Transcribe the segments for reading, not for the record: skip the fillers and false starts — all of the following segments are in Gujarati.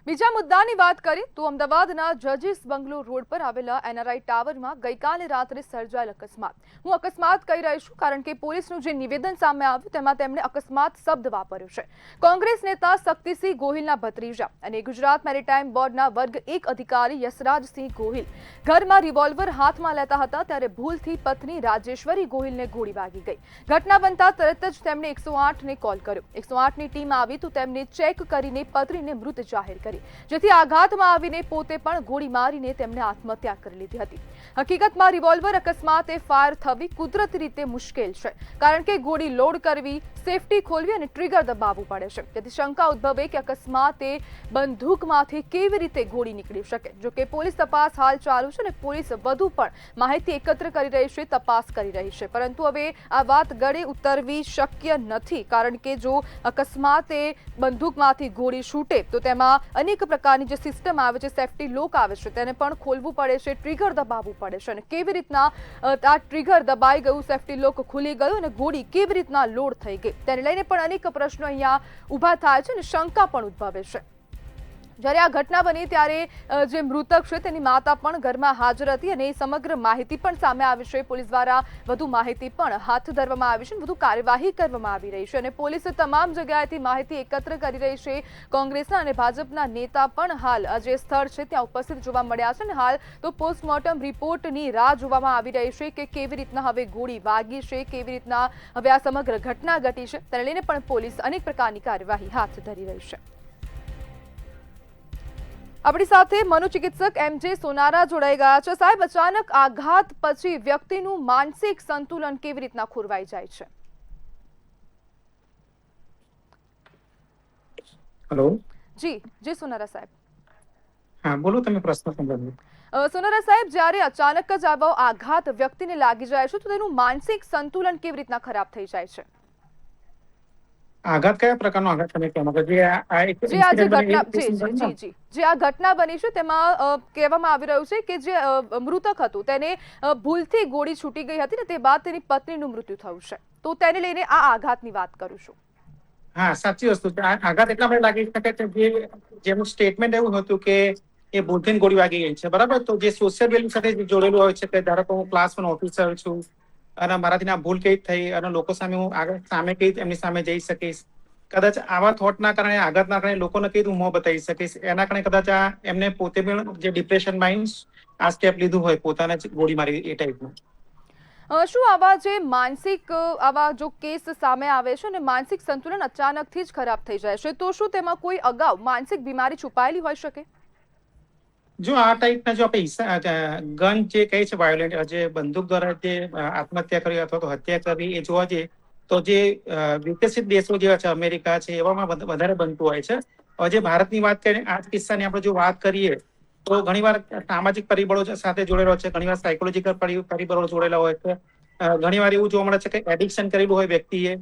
બીજા મુદ્દાની વાત કરીએ તો અમદાવાદના જજીસ બંગલો રોડ પર આવેલા એનઆરઆઈ ટાવરમાં ગઈકાલે રાત્રે સર્જાયેલ અકસ્માત. હું અકસ્માત કહી રહી છું કારણ કે પોલીસનું જે નિવેદન સામે આવ્યું તેમાં તેમણે અકસ્માત શબ્દ વાપર્યો છે. કોંગ્રેસ નેતા શક્તિસિંહ ગોહિલના ભત્રીજા અને ગુજરાત મેરીટાઈમ બોર્ડના વર્ગ 1 અધિકારી યશરાજસિંહ ગોહિલ ઘરમાં રિવોલ્વર હાથમાં લેતા હતા ત્યારે ભૂલથી પત્ની રાજેશ્વરી ગોહિલને ગોળી વાગી ગઈ. ઘટના બનતા તરત જ તેમણે 108ને કોલ કર્યો. 108ની ટીમ આવી તો તેમને ચેક કરીને પત્નીને મૃત જાહેર કરી, જેથી આઘાતમાં આવીને પોતે પણ ગોળી મારીને તેમને આત્મહત્યા કરી લીધી હતી. હકીકતમાં રિવોલ્વર અકસ્માતે ફાયર થવી કુદરતી રીતે મુશ્કેલ છે કારણ કે ગોળી લોડ કરવી, સેફટી ખોલવી અને ટ્રિગર દબાવવું પડે છે. તેથી શંકા ઉદ્ભવે કે અકસ્માતે બંદૂકમાંથી કેવી રીતે ગોળી નીકળી શકે. જોકે પોલીસ તપાસ હાલ ચાલુ છે અને પોલીસ વધુ પણ માહિતી એકત્ર કરી રહી છે, તપાસ કરી રહી છે. પરંતુ હવે આ વાત ગળે ઉતરવી શક્ય નથી કારણ કે જો અકસ્માતે બંદૂકમાંથી ગોળી છૂટે તો તેમાં અનેક પ્રકારની જે સિસ્ટમ આવે છે, સેફટી લોક આવે છે, તેને પણ ખોલવું પડે છે, ટ્રિગર દબાવવું પડે છે અને કેવી રીતના આ ટ્રિગર દબાઈ ગયું, સેફટી લોક ખુલી ગયું અને ગોળી કેવી રીતના લોડ થઈ ગઈ તેને લઈને પણ અનેક પ્રશ્નો અહીંયા ઊભા થાય છે અને શંકા પણ ઉદ્ભવે છે. જ્યારે આ ઘટના બની ત્યારે જે મૃતક છે તેની માતા પણ ઘરમાં હાજર હતી અને સમગ્ર માહિતી પણ સામે આવી છે. પોલીસ દ્વારા વધુ માહિતી પણ હાથ ધરવામાં આવી છે, વધુ કાર્યવાહી કરવામાં આવી રહી છે અને પોલીસ તમામ જગ્યાએથી માહિતી એકત્ર કરી રહી છે. કોંગ્રેસના અને ભાજપના નેતા પણ હાલ જે સ્થળ છે ત્યાં ઉપસ્થિત જોવા મળ્યા છે અને હાલ તો પોસ્ટમોર્ટમ રિપોર્ટની રાહ જોવામાં આવી રહી છે કે કેવી રીતના હવે ગોળી વાગી છે, કેવી રીતના હવે આ સમગ્ર ઘટના ઘટી છે તેને લઈને પણ પોલીસ અનેક પ્રકારની કાર્યવાહી હાથ ધરી રહી છે. આપણી સાથે મનોચિકિત્સક એમ.જે. સોનારા જોડાઈ ગયા છે. સાહેબ, અચાનક આઘાત પછી વ્યક્તિનું માનસિક સંતુલન કેવી રીતના ખોરવાઈ જાય છે? હેલો. જી સોનારા સાહેબ. હા બોલો, તમે પ્રશ્ન સંભળાવો. સોનારા સાહેબ, જ્યારે અચાનક જ આવો આઘાત વ્યક્તિને લાગી જાય છે તો તેનું માનસિક સંતુલન કેવી રીતના ખરાબ થઈ જાય છે? આઘાત કયા પ્રકારનો આઘાત તમે કહેવા માંગો? જે આ એક જે આ જે ઇન્સિડન્ટ બને ઘટના જે આ ઘટના બની છે તેમાં કહેવામાં આવી રહ્યું છે કે જે મૃતક હતું તેને ભૂલથી ગોળી છૂટી ગઈ હતી ને તે બાદ તેની પત્નીનું મૃત્યુ થયું છે, તો તેને લઈને આ આઘાતની વાત કરું છું. હા, સાચી વસ્તુ છે. આઘાત એટલા માટે લાગી શકે છે જે જેનું સ્ટેટમેન્ટ એવું હતું કે એ ભૂલથી ગોળી વાગી ગઈ છે, બરાબર. તો જે સોશિયલ વેલ્યુ સાથે જોડેલું હોય છે કે ધારો કે હું ક્લાસ 1 ઓફિસર છું અને મારાથી આ ભૂલ કઈ થઈ અને લોકો સામે હું આગળ સામે કઈ એમની સામે જઈ શકીશ, કદાચ આવા થોટના કારણે, આઘાતના કારણે લોકોને કઈ મોં બતાવી શકીશ, એના કારણે કદાચ આ એમને પોતે પણ જે ડિપ્રેશનમાં આ સ્ટેપ લીધું હોય, પોતાને જ ગોળી મારી એ ટાઈપનું. શું આવા જે માનસિક આવા જો કેસ સામે આવે છે અને માનસિક સંતુલન અચાનકથી જ ખરાબ થઈ જાય છે તો શું તેમાં કોઈ અગાઉ માનસિક બીમારી છુપાયેલી હોઈ શકે? જો આ ટાઈપના જો આપણે ગન જે કહે છે વાયોલેન્ટ, જે બંદૂક દ્વારા જે આત્મહત્યા કરી અથવા તો હત્યા કરી, એ જોવા જઈએ તો જે વિકસિત દેશો જેવા છે, અમેરિકા છે, એવામાં વધારે બનતું હોય છે. હવે જે ભારતની વાત કરીએ, આ કિસ્સાની આપણે જો વાત કરીએ તો ઘણીવાર સામાજિક પરિબળો સાથે જોડેલો છે, ઘણીવાર સાયકોલોજીકલ પરિબળો જોડેલા હોય છે. ઘણીવાર એવું જોવા મળે છે કે એડિક્શન કરેલું હોય વ્યક્તિએ,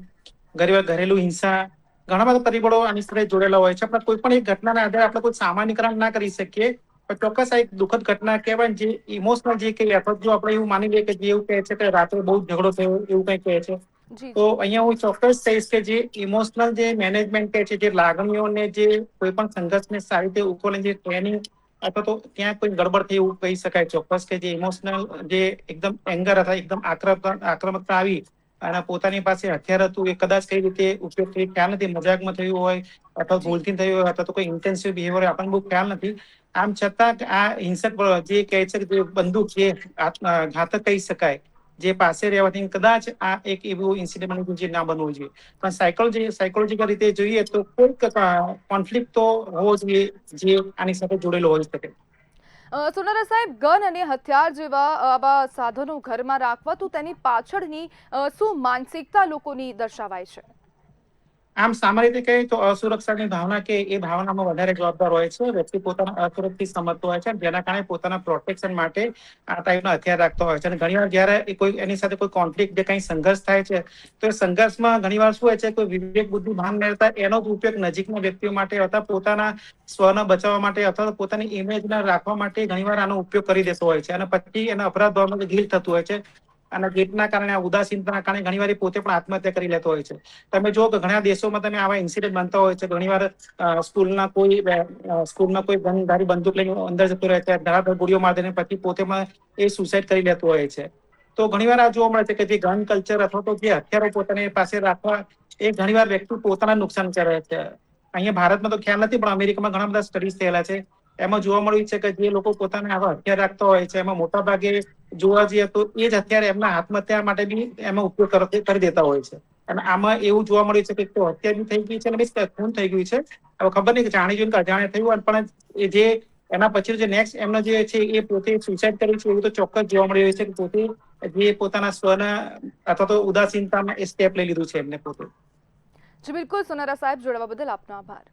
ઘણીવાર ઘરેલું હિંસા, ઘણા બધા પરિબળો આની સાથે જોડેલા હોય છે. આપણે કોઈ પણ એક ઘટનાના આધારે આપણે કોઈ સામાન્યકરણ ના કરી શકીએ, પણ ચોક્કસ આ એક દુઃખદ ઘટના કહેવાય. જે ઇમોશનલ જે કહીએ, અથવા જો આપણે એવું માની લઈએ કે જે એવું કહે છે કે રાત્રે બહુ ઝઘડો થયો એવું કંઈ કહે છે, તો અહીંયા હું ચોક્કસ કહીશ કે જે ઇમોશનલ જે મેનેજમેન્ટ કહે છે, જે લાગણીઓને, જે કોઈ પણ સંઘર્ષને સારી રીતે ઉકેલવાની જે ટ્રેનિંગ અથવા તો ત્યાં કોઈ ગડબડ થઈ એવું કહી શકાય ચોક્કસ. કે જે ઇમોશનલ જે એકદમ એંગર અથવા એકદમ આક્રમકતા આવી અને પોતાની પાસે હથિયાર હતું, એ કદાચ કઈ રીતે ઉપયોગ થઈ ખ્યાલ નથી, મજાકમાં થયું હોય અથવા ભૂલથી થયું હોય અથવા તો કોઈ ઇન્ટેન્સિવ બિહેવિયર હોય, આપણને બહુ ખ્યાલ નથી. આમ છતાં આ હિંસક જે કહે છે કે જે બંદૂક જે ઘાતક કહી શકાય, જે પાસે રહેવાથી કદાચ આ એક એવું ઇન્સિડન્ટ બન્યું જે ના બનવું જોઈએ. પણ સાયકોલોજીકલ રીતે જોઈએ તો કોઈક કોન્ફ્લિક્ટ તો હોવો જોઈએ જે આની સાથે જોડેલો હોઈ શકે. સોનારા સાહેબ, ગન અને હથિયાર જેવા આવા સાધનો ઘરમાં રાખવા તો તેની પાછળની શું માનસિકતા લોકોની દર્શાવાય છે? આમ સામાન્ય રીતે કહીએ તો અસુરક્ષાની ભાવના કે એ ભાવનામાં વધારે જવાબદાર હોય છે. વ્યક્તિ પોતાના અસુરક્ષિત સમજતો હોય છે, જેના કારણે પોતાના પ્રોટેક્શન માટે આ ટાઈપના હથિયાર રાખતો હોય છે. અને ઘણીવાર જયારે કોઈ એની સાથે કોઈ કોન્ફ્લિક્ટ કે કઈ સંઘર્ષ થાય છે, તો એ સંઘર્ષમાં ઘણીવાર શું હોય છે, કોઈ વિવેક બુદ્ધિ ભાન મેળવતા એનો જ ઉપયોગ નજીકના વ્યક્તિઓ માટે અથવા પોતાના સ્વને બચાવવા માટે અથવા પોતાની ઇમેજને રાખવા માટે ઘણીવાર આનો ઉપયોગ કરી દેતો હોય છે અને પછી એના અપરાધ ભાવમાં ગીલ થતું હોય છે. અને જેટના કારણે આ ઉદાસીનતાના કારણે ઘણીવાર એ પોતે પણ આત્મહત્યા કરી લેતો હોય છે. તમે જો કે ઘણા દેશોમાં તમે આવા ઇન્સિડન્ટ બનતા હોય છે. ઘણીવાર સ્કૂલમાં કોઈ ગનધારી બંદૂક લઈને અંદર જતો રહે છે, ધડાધડ ગોળીઓ મારી દઈને પછી પોતે પણ એ સુસાઇડ કરી લેતો હોય છે. તો ઘણીવાર આ જોવા મળે છે કે જે ગન કલ્ચર અથવા તો જે હથિયારો પોતાની પાસે રાખવા એ ઘણીવાર વ્યક્તિ પોતાના નુકસાન કરે છે. અહીંયા ભારતમાં તો ખ્યાલ નથી, પણ અમેરિકામાં ઘણા બધા સ્ટડીઝ થયેલા છે. એમાં જોવા મળ્યું છે કે જે લોકો પોતાના આવા હથિયાર રાખતા હોય છે એમાં મોટા ભાગે જોવા જઈએ તો એ જ હથિયાર એમના આત્મહત્યા માટે બી એમાં ઉપયોગ કરી દેતા હોય છે. અને આમાં એવું જોવા મળ્યું છે કે તો હત્યા બી થઈ ગઈ છે અને ખૂન થઈ ગયું છે. હવે ખબર નહીં કે જાણી જોઈને કે અજાણે થયું, પણ એ જે એના પછી જે નેક્સ્ટ એમનો જે છે એ પોતે સુસાઇડ કર્યું છે એવું તો ચોક્કસ જોવા મળી રહ્યું છે કે પોતે જે પોતાના સ્વના અથવા તો ઉદાસીનતામાં એ સ્ટેપ લઈ લીધું છે એમને પોતે. જી બિલકુલ, સોનારા સાહેબ, જોડાવા બદલ આપનો આભાર.